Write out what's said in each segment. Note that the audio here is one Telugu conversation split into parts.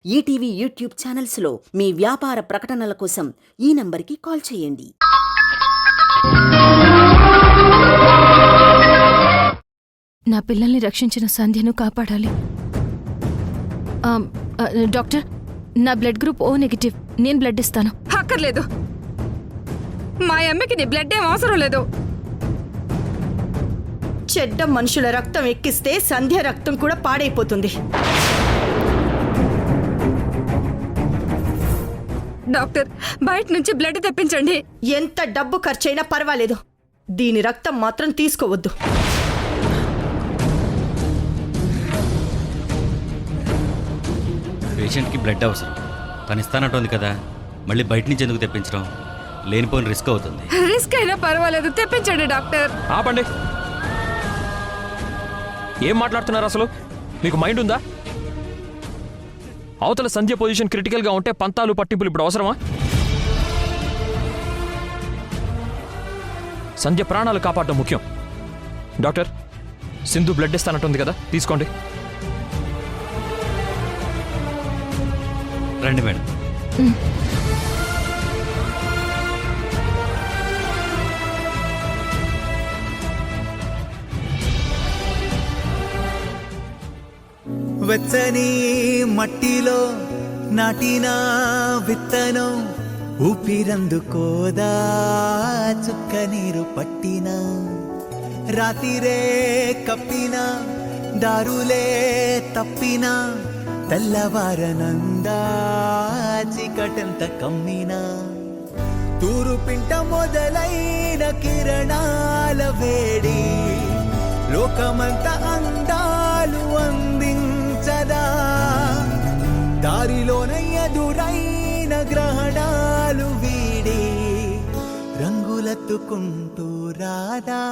ఈటీవీ యూట్యూబ్ ఛానల్స్లో మీ వ్యాపార ప్రకటనల కోసం ఈ నంబర్కి కాల్ చేయండి. నా పిల్లల్ని రక్షించిన సంధ్యను కాపాడాలి. డాక్టర్, నా బ్లడ్ గ్రూప్ O నెగిటివ్. నేను బ్లడ్ ఇస్తాను. అక్కర్లేదు. మా అమ్మకి నీ బ్లడ్ ఏం అవసరం లేదు. చెడ్డ మనుషుల రక్తం ఎక్కిస్తే సంధ్య రక్తం కూడా పాడైపోతుంది. డాక్టర్, బయట నుంచి బ్లడ్ తెప్పించండి. ఎంత డబ్బు ఖర్చైనా పర్వాలేదు, దీని రక్తం మాత్రం తీసుకోవద్దు. పేషెంట్కి బ్లడ్ అవసరం, తను ఇస్తానంటోంది కదా, మళ్ళీ బయట నుంచి ఎందుకు తెప్పించడం? లేనిపోయిన రిస్క్ అవుతుంది. రిస్క్ అయినా పర్వాలేదు, తెప్పించండి డాక్టర్. ఆపండి. ఏం మాట్లాడుతున్నారు అసలు? మీకు మైండ్ ఉందా? అవతల సంధ్య పొజిషన్ క్రిటికల్గా ఉంటే పంతాలు పట్టింపులు ఇప్పుడు అవసరమా? సంధ్య ప్రాణాలు కాపాడడం ముఖ్యం. డాక్టర్, సింధు బ్లడ్ ఇస్తానంటుంది కదా, తీసుకోండి. రండి మేడం. వెచ్చని మట్టిలో నాటిన విత్తనం ఊపిరందుకోదా, చుక్క నీరు పట్టిన రాతిరే కప్పిన దారులే తప్పిన తెల్లవారనందా, చీకటంత కమ్మిన తూరు పింట మొదలైన కిరణాల వేడి లోకమంత అందాలు అందించదా, దారిలోన ఎదురైన గ్రహణాలు వీడి రంగులెత్తుకుంటూ రాదా.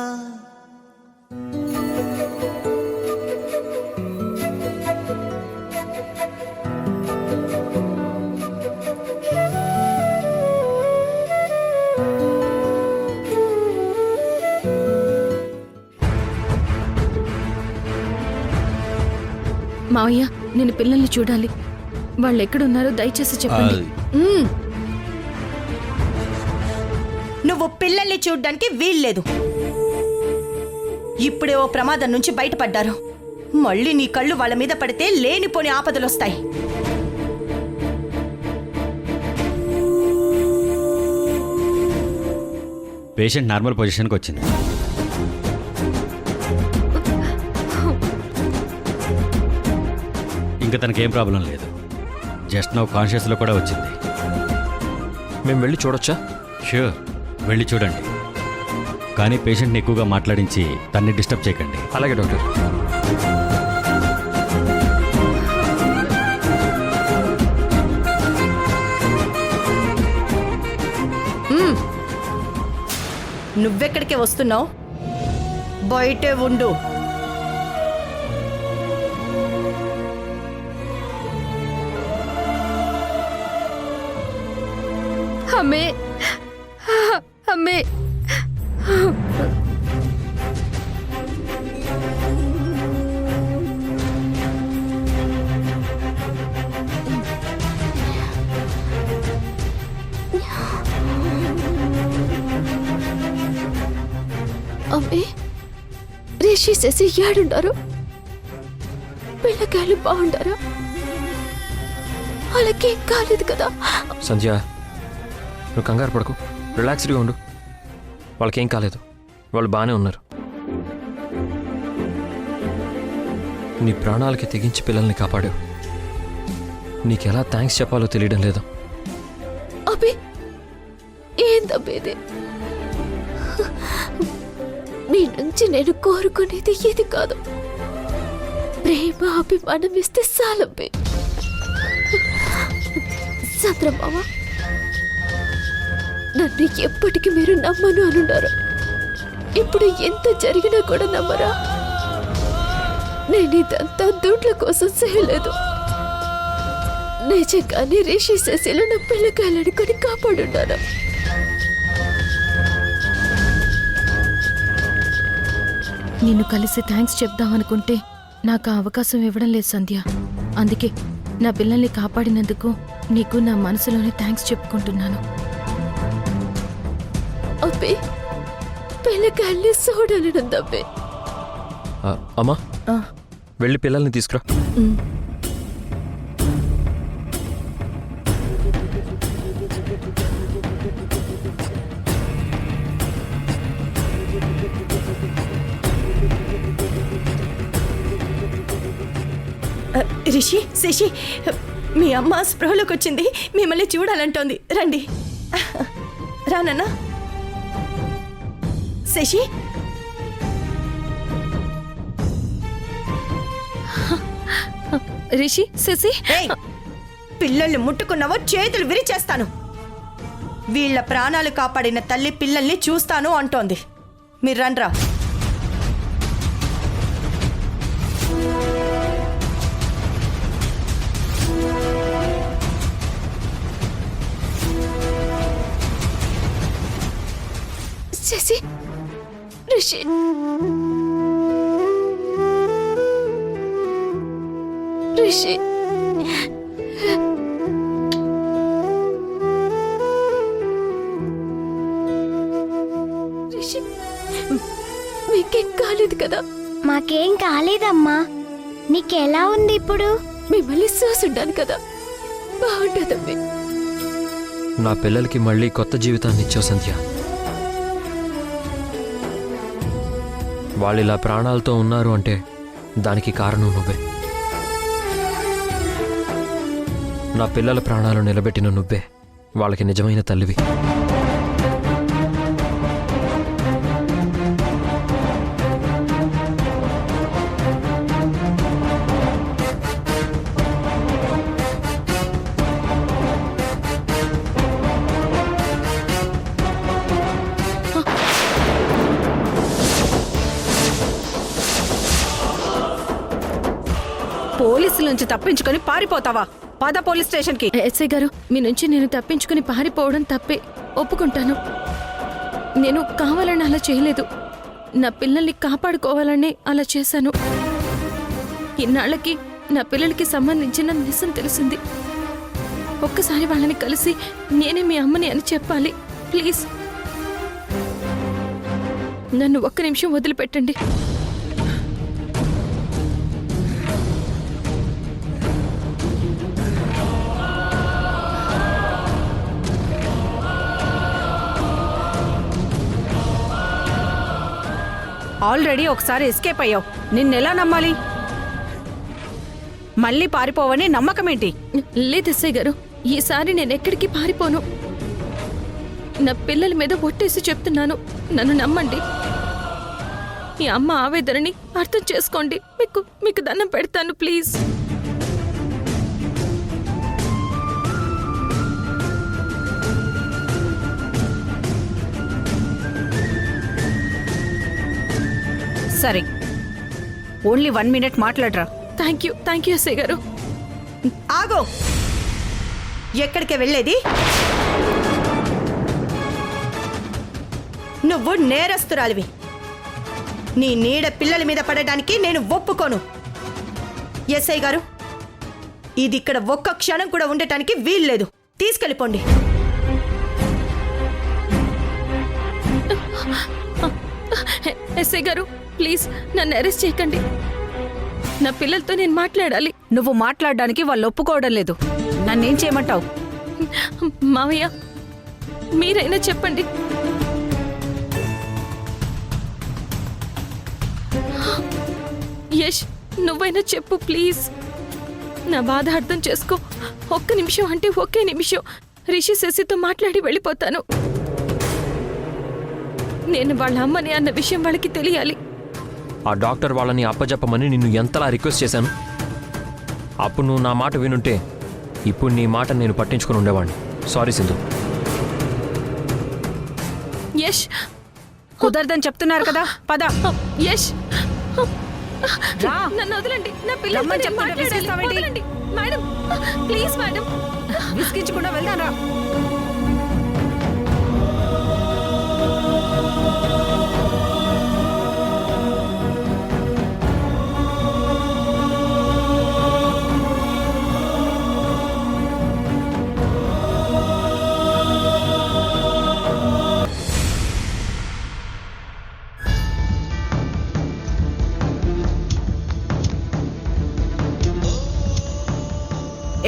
మావయ్య, నేను పిల్లల్ని చూడాలి. వాళ్ళు ఎక్కడున్నారో దయచేసి చెప్పండి. నువ్వు పిల్లల్ని చూడ్డానికి వీల్లేదు. ఇప్పుడే ఓ ప్రమాదం నుంచి బయటపడ్డారు. మళ్ళీ నీ కళ్ళు వాళ్ళ మీద పడితే లేనిపోని ఆపదలొస్తాయి. పేషెంట్ నార్మల్ పొజిషన్కి వచ్చింది. ఇంకా తనకేం ప్రాబ్లం లేదు. జస్ట్ నౌ కాన్షియస్లో కూడా వచ్చింది. మేము వెళ్ళి చూడొచ్చా? ష్యూర్, వెళ్ళి చూడండి. కానీ పేషెంట్ని ఎక్కువగా మాట్లాడించి తన్ని డిస్టర్బ్ చేయకండి. అలాగే డాక్టర్. నువ్వెక్కడికే వస్తున్నావు? బయటే ఉండు. అమ్మే, అమ్మే. అమ్మే, రిషి శశి ఏడుండారు? పిల్లకాయలు బాగుండారా? వాళ్ళకేం కాలేదు కదా? సంధ్య, నువ్వు కంగారు పడకు, రిలాక్స్డ్గా ఉండు. వాళ్ళకేం కాలేదు, వాళ్ళు బాగానే ఉన్నారు. నీ ప్రాణాలకి తెగించి పిల్లల్ని కాపాడావు. నీకెలా థ్యాంక్స్ చెప్పాలో తెలియడం లేదు. అబ్బే, ఏందబ్బేది? నీ నుంచి నేను కోరుకునేది ఇది కాదు. ప్రేమ అభిమానం ఇస్తే చాలబ్బే. చంద్రమామ, నన్ను ఎప్పటికీ మీరు నమ్మను అనున్నారు. ఇప్పుడు ఎంత జరిగినా కూడా నమ్మరా? నేను ఇదంతా దుడ్ల కోసం చేయలేదు. నిజంగానే రిషి శశిలో నా పిల్లకాయలనుకొని కాపాడున్నాను. నిన్ను కలిసి థ్యాంక్స్ చెప్దామనుకుంటే నాకు ఆ అవకాశం ఇవ్వడం లేదు సంధ్య. అందుకే నా పిల్లల్ని కాపాడినందుకు నీకు నా మనసులోనే థ్యాంక్స్ చెప్పుకుంటున్నాను. అబ్బే పిల్లకాయల్ని చూడాలనుందబ్బే. అమ్మా వెళ్ళి పిల్లల్ని తీసుకురా. రిషి శశి, మీ అమ్మ స్పృహలోకి వచ్చింది, మిమ్మల్ని చూడాలంటోంది. రండి. రానన్నా. శశి, రిషి, శశి, ఏయ్, పిల్లల్ని ముట్టుకున్నావో చేతులు విరిచేస్తాను. వీళ్ళ ప్రాణాలు కాపాడిన తల్లి పిల్లల్ని చూస్తాను అంటోంది. మీరు రండ్రా. శశి, రిషి, రిషి, రిషి, మీకేం కాలేదు కదా? మాకేం కాలేదమ్మా. నీకెలా ఉంది ఇప్పుడు? మిమ్మల్ని చూసుంటాను కదా, బాగుంటుందమ్మే. నా పిల్లలకి మళ్ళీ కొత్త జీవితాన్ని ఇచ్చావు సంధ్య. వాళ్ళు ఇలా ప్రాణాలతో ఉన్నారు అంటే దానికి కారణం నువ్వే. నా పిల్లల ప్రాణాలు నిలబెట్టిన నువ్వే వాళ్ళకి నిజమైన తల్లివి. పోలీసుల నుంచి తప్పించుకొని పారిపోతావా? పద పోలీస్ స్టేషన్ కి. ఎస్ఐ గారు, మీ నుంచి నేను తప్పించుకుని పారిపోవడం తప్పే, ఒప్పుకుంటాను. నేను కావాలని అలా చేయలేదు. నా పిల్లల్ని కాపాడుకోవాలని అలా చేశాను. ఇన్నాళ్ళకి నా పిల్లలకి సంబంధించిన నిజం తెలిసింది. ఒక్కసారి వాళ్ళని కలిసి నేనే మీ అమ్మని అని చెప్పాలి. ప్లీజ్ నన్ను ఒక్క నిమిషం వదిలిపెట్టండి. ఆల్రెడీ ఒకసారి ఎస్కేప్ అయ్యావు, నిన్నెలా నమ్మాలి? మళ్ళీ పారిపోవని నమ్మకమేంటి? లేదు ఎస్ఐ గారు, ఈసారి నేను ఎక్కడికి పారిపోను. నా పిల్లల మీద ఒట్టేసి చెప్తున్నాను, నన్ను నమ్మండి. ఈ అమ్మ ఆవేదనని అర్థం చేసుకోండి. మీకు దండం పెడతాను, ప్లీజ్. సరే, ఓన్లీ 1 మినిట్ మాట్లాడరా. థ్యాంక్ యూ ఎస్ఐ గారు. ఆగో, ఎక్కడికి వెళ్ళేది? నువ్వు నేరస్తురాలివి. నీ నీడ పిల్లల మీద పడడానికి నేను ఒప్పుకోను. ఎస్ఐ గారు, ఇది ఇక్కడ ఒక్క క్షణం కూడా ఉండటానికి వీల్లేదు. తీసుకెళ్ళిపోండి. ఎస్ఐ గారు, ప్లీజ్ నన్ను అరెస్ట్ చేయకండి. నా పిల్లలతో నేను మాట్లాడాలి. నువ్వు మాట్లాడడానికి వాళ్ళు ఒప్పుకోవడం లేదు. నన్నేం చేయమంటావు? మావయ్య, మీరైనా చెప్పండి. యష్, నువ్వైనా చెప్పు ప్లీజ్. నా బాధ అర్థం చేసుకో. ఒక్క నిమిషం అంటే ఒకే నిమిషం. రిషి శశితో మాట్లాడి వెళ్ళిపోతాను. నేను వాళ్ళ అమ్మని అన్న విషయం వాళ్ళకి తెలియాలి. ఆ డాక్టర్ వాళ్ళని అప్పజెప్పమని నిన్ను ఎంతలా రిక్వెస్ట్ చేశాను. అప్పుడు నువ్వు నా మాట వినుంటే ఇప్పుడు నీ మాట నేను పట్టించుకుని ఉండేవాడిని. సారీ సింధు. యష్, కుదరదని చెప్తున్నారు కదా, పద. యష్, రా. నన్ను వదలండి. నా రమ్మని పిల్లలతో చెప్తుంటే మాట్లాడాలి. విసిగిస్తావేంటి? వదలండి. Madam, please madam. విసిగించకుండా వెళ్దాం రా.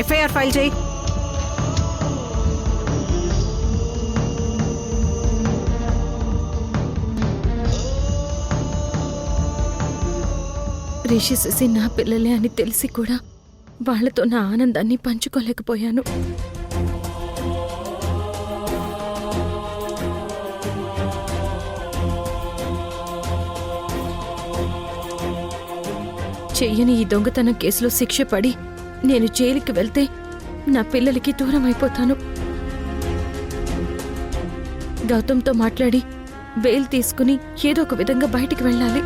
ఎఫ్ఐఆర్ ఫైల్ చేయి. రిషి శశి నా పిల్లలే అని తెలిసి కూడా వాళ్లతో నా ఆనందాన్ని పంచుకోలేకపోయాను. చెయ్యని ఈ దొంగతనం కేసులో శిక్ష పడి నేను జైలుకి వెళ్తే నా పిల్లలకి దూరం అయిపోతాను. గౌతమ్తో మాట్లాడి బెయిల్ తీసుకుని ఏదో ఒక విధంగా బయటికి వెళ్ళాలి.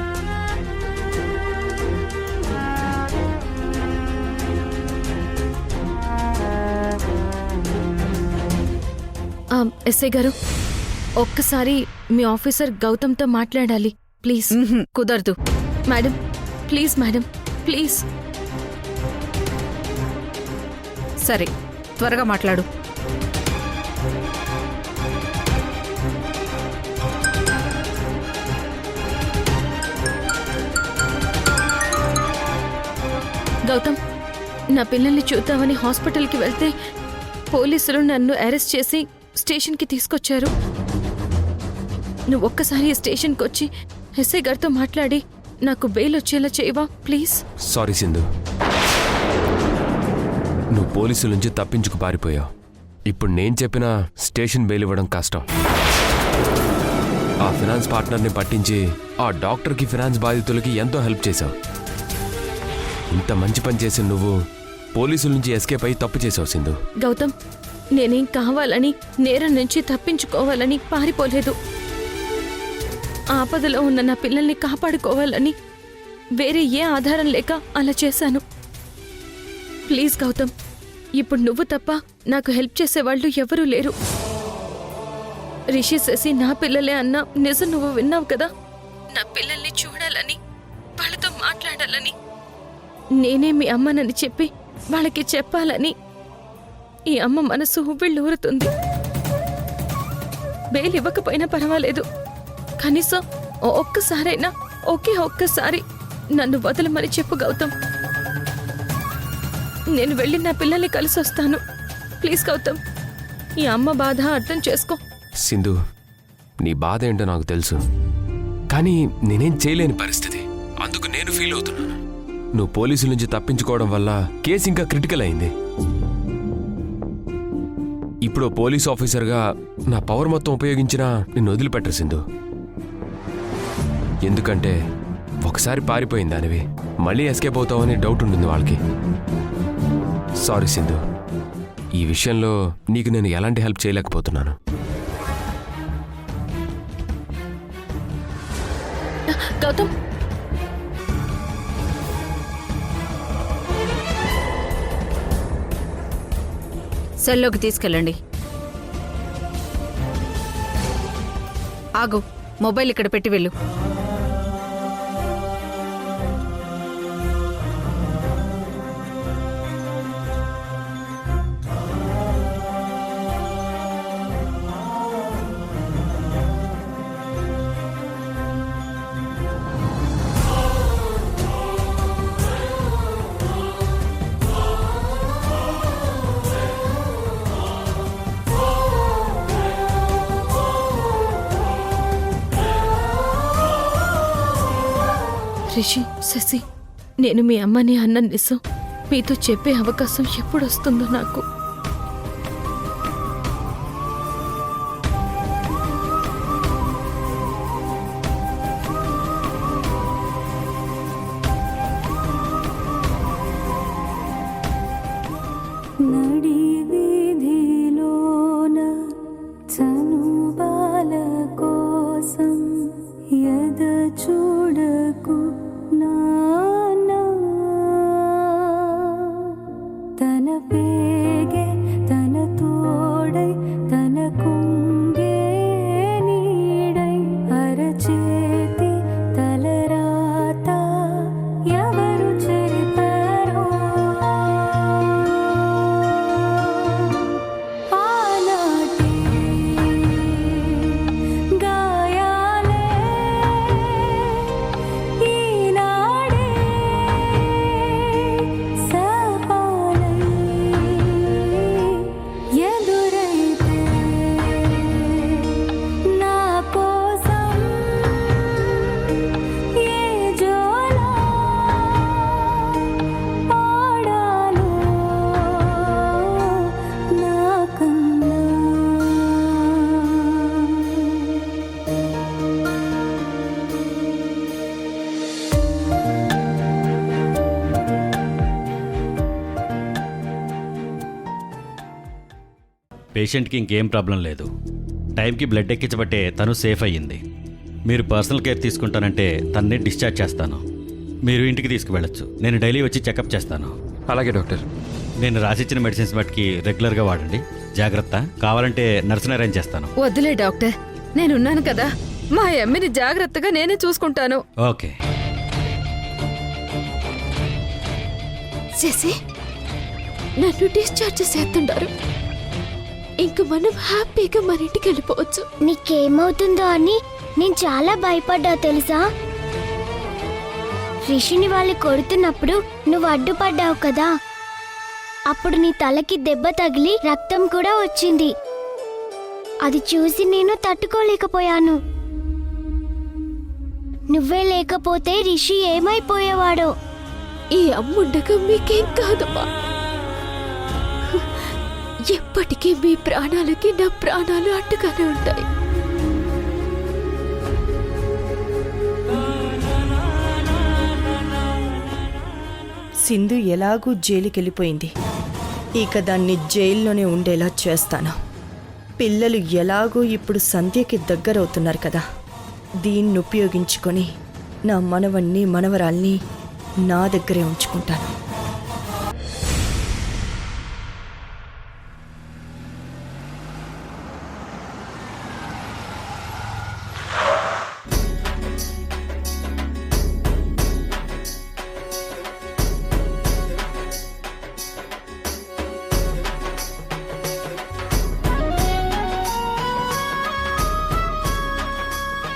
ఎస్ఐ గారు, ఒక్కసారి మీ ఆఫీసర్ గౌతమ్తో మాట్లాడాలి ప్లీజ్. కుదరదు. Madam please, madam please. సరే, త్వరగా మాట్లాడు. గౌతమ్, నా పిల్లల్ని చూద్దామని హాస్పిటల్కి వెళ్తే పోలీసులు నన్ను అరెస్ట్ చేసి స్టేషన్కి తీసుకొచ్చారు. నువ్వు ఒక్కసారి ఈ స్టేషన్కి వచ్చి ఎస్ఐ గారితో మాట్లాడి నాకు బెయిల్ వచ్చేలా చేయవా ప్లీజ్? సారీ సింధు, నువ్వు పోలీసుల నుంచి తప్పించుకు పారిపోయావు. ఇప్పుడు నేను చెప్పిన స్టేషన్ బెయిల్ ఇవ్వడం కష్టం. ఆ ఫినాన్స్ పార్ట్నర్ని పట్టించి ఆ డాక్టర్కి ఫినాన్స్ బాధితులకి ఎంతో హెల్ప్ చేశావు. ఇంత మంచి పని చేసి నువ్వు పోలీసుల నుంచి ఎస్కేప్ అయి తప్పు చేసావు సింధు. గౌతమ్, నేనేం కావాలని నేరం నుంచి తప్పించుకోవాలని పారిపోలేదు. ఆపదలో ఉన్న నా పిల్లల్ని కాపాడుకోవాలని వేరే ఏ ఆధారం లేక అలా చేశాను. ప్లీజ్ గౌతమ్, ఇప్పుడు నువ్వు తప్ప నాకు హెల్ప్ చేసేవాళ్ళు ఎవరూ లేరు. రిషి శశి నా పిల్లలే అన్న నిజం నువ్వు విన్నావు కదా. నా పిల్లల్ని చూడాలని, వాళ్ళతో మాట్లాడాలని, నేనే మీ అమ్మనని చెప్పి వాళ్ళకి చెప్పాలని ఈ అమ్మ మనసు ఉవ్విళ్ళూరుతుంది. బెయిల్ ఇవ్వకపోయినా పర్వాలేదు, కనీసం ఒక్కసారైనా ఒక్కసారి నన్ను వదలమని చెప్పు గౌతమ్. నేను వెళ్ళి నా పిల్లల్ని కలిసి వస్తాను. ప్లీజ్ గౌతమ్, ఈ అమ్మ బాధ అర్థం చేసుకో. సింధు, నీ బాధ ఏంటో నాకు తెలుసు, కానీ నేనేం చేయలేని పరిస్థితి. అందుకు నేను ఫీల్ అవుతున్నాను. నువ్వు పోలీసుల నుంచి తప్పించుకోవడం వల్ల కేసు ఇంకా క్రిటికల్ అయింది. ఇప్పుడు పోలీస్ ఆఫీసర్గా నా పవర్ మొత్తం ఉపయోగించినా నిన్ను వదిలిపెట్టరు సింధు. ఎందుకంటే ఒకసారి పారిపోయింది దానివి, మళ్ళీ ఎస్కేప్ అవుతావని డౌట్ ఉంటుంది వాళ్ళకి. సారీ సింధు, ఈ విషయంలో నీకు నేను ఎలాంటి హెల్ప్ చేయలేకపోతున్నాను. గౌతమ్, సెల్లోకి తీసుకెళ్ళండి. ఆగు, మొబైల్ ఇక్కడ పెట్టి వెళ్ళు. రిషి, శశి, నేను మీ అమ్మని అన్న నిజం మీతో చెప్పే అవకాశం ఎప్పుడొస్తుందో నాకు. పేషెంట్కి ఇంకేం ప్రాబ్లం లేదు. టైంకి బ్లడ్ ఎక్కించబట్టే తను సేఫ్ అయ్యింది. మీరు పర్సనల్ కేర్ తీసుకుంటానంటే తన్నే డిశ్చార్జ్ చేస్తాను. మీరు ఇంటికి తీసుకువెళ్ళొచ్చు. నేను డైలీ వచ్చి చెకప్ చేస్తాను. అలాగే డాక్టర్. నేను రాసిచ్చిన మెడిసిన్స్ మట్టుకి రెగ్యులర్గా వాడండి. జాగ్రత్త. కావాలంటే నర్సుని అరేంజ్ చేస్తాను. వద్దులే డాక్టర్, నేనున్నాను కదా. మా అమ్మని జాగ్రత్తగా నేనే చూసుకుంటాను. ఓకే. శశి, నన్ను డిశ్చార్జ్ చేస్తున్నారు. ఇంక మనం హ్యాపీగా మన ఇంటికి వెళ్ళిపోవచ్చు. నీకేమవుతుందో అని నేను చాలా భయపడ్డా తెలుసా. రిషిని వాళ్ళు కొడుతున్నప్పుడు నువ్వు అడ్డుపడ్డావు కదా, అప్పుడు నీ తలకి దెబ్బ తగిలి రక్తం కూడా వచ్చింది. అది చూసి నేను తట్టుకోలేకపోయాను. నువ్వే లేకపోతే రిషి ఏమైపోయేవాడో. ఈ అమ్ముండగా మీకేం కాదమ్మా. ఎప్పటికీ మీ ప్రాణాలకి నా ప్రాణాలు అడ్డుగానే ఉంటాయి. సింధు ఎలాగూ జైలుకెళ్ళిపోయింది. ఇక దాన్ని జైల్లోనే ఉండేలా చేస్తాను. పిల్లలు ఎలాగూ ఇప్పుడు సంధ్యకి దగ్గరవుతున్నారు కదా, దీన్ని ఉపయోగించుకొని నా మనవణ్ణి మనవరాల్ని నా దగ్గరే ఉంచుకుంటాను.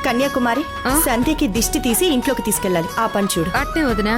కన్యాకుమారి, సంధ్యకి దిష్టి తీసి ఇంట్లోకి తీసుకెళ్ళాలి. ఆ పని చూడు. అట్నే వదినా.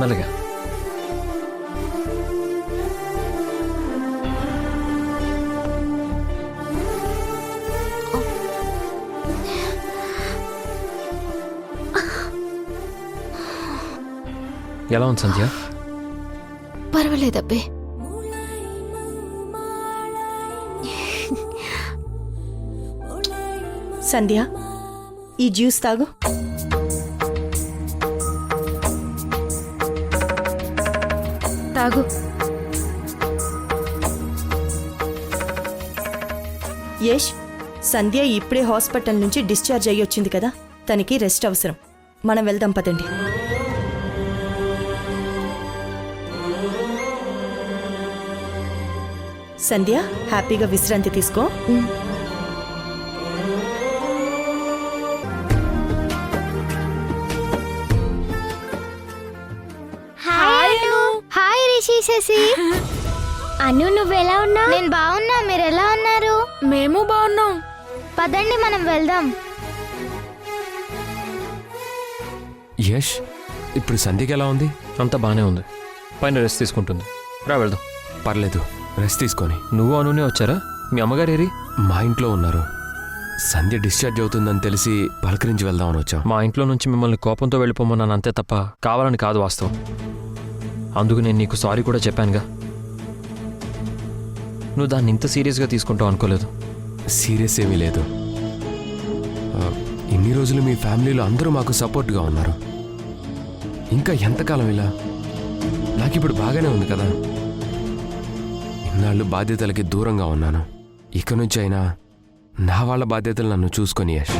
మెల్లగా. ఎలా ఉంది సంధ్య? పర్వాలేదబ్బే. సంధ్య, ఈ జ్యూస్ తాగు. తాగు. యష్, సంధ్య ఇప్పుడే హాస్పిటల్ నుంచి డిశ్చార్జ్ అయ్యి వచ్చింది కదా, తనకి రెస్ట్ అవసరం. మనం వెళ్దాం పదండి. సంధ్య, హ్యాపీగా విశ్రాంతి తీసుకో. హాయ్ రిషి, శశి. అను, నువ్వెలా ఉన్నావు? నేను బాగున్నా. మీరు ఎలా ఉన్నారు? మేము బాగున్నాం. పదండి మనం వెళ్దాం. యష్, ఇప్పుడు సంధ్యకి ఎలా ఉంది? అంతా బాగానే ఉంది. పైన రెస్ట్ తీసుకుంటుంది. రా వెళ్దాం. పర్లేదు, రెస్ట్ తీసుకొని. నువ్వు అనునే వచ్చారా? మీ అమ్మగారు ఏరి? మా ఇంట్లో ఉన్నారు. సంధ్య డిశ్చార్జ్ అవుతుందని తెలిసి పలకరించి వెళ్దామని వచ్చాం. మా ఇంట్లో నుంచి మిమ్మల్ని కోపంతో వెళ్ళిపోమన్నాను అంతే తప్ప కావాలని కాదు వాస్తవం. అందుకు నేను నీకు సారీ కూడా చెప్పానుగా. నువ్వు దాన్ని ఇంత సీరియస్గా తీసుకుంటావు అనుకోలేదు. సీరియస్ ఏమీ లేదు. ఇన్ని రోజులు మీ ఫ్యామిలీలో అందరూ మాకు సపోర్ట్గా ఉన్నారు. ఇంకా ఎంతకాలం ఇలా? నాకిప్పుడు బాగానే ఉంది కదా. ఇన్నాళ్ళు బాధ్యతలకి దూరంగా ఉన్నాను. ఇక నుంచి అయినా నా వాళ్ళ బాధ్యతలు నన్ను చూసుకొని యష్.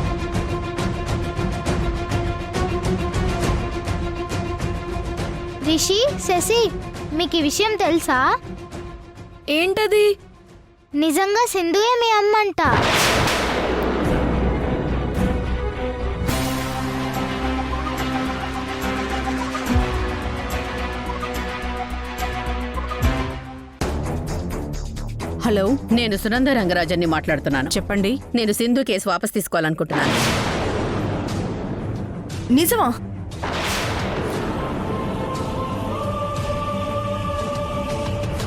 రిషి, శశి, మీకు ఈ విషయం తెలుసా? ఏంటది? నిజంగా సింధుయే మీ అమ్మంట. హలో, నేను సునంద రంగరాజన్ని మాట్లాడుతున్నాను. చెప్పండి. నేను సింధు కేసు వాపస్ తీసుకోవాలనుకుంటున్నాను. నిజమా?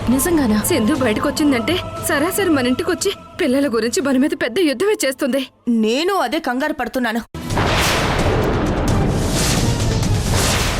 నిజంగానా? సింధు బయటకు వచ్చిందంటే సరాసరి మన ఇంటికి వచ్చి పిల్లల గురించి మన మీద పెద్ద యుద్ధమే చేస్తుంది. నేను అదే కంగారు పడుతున్నాను.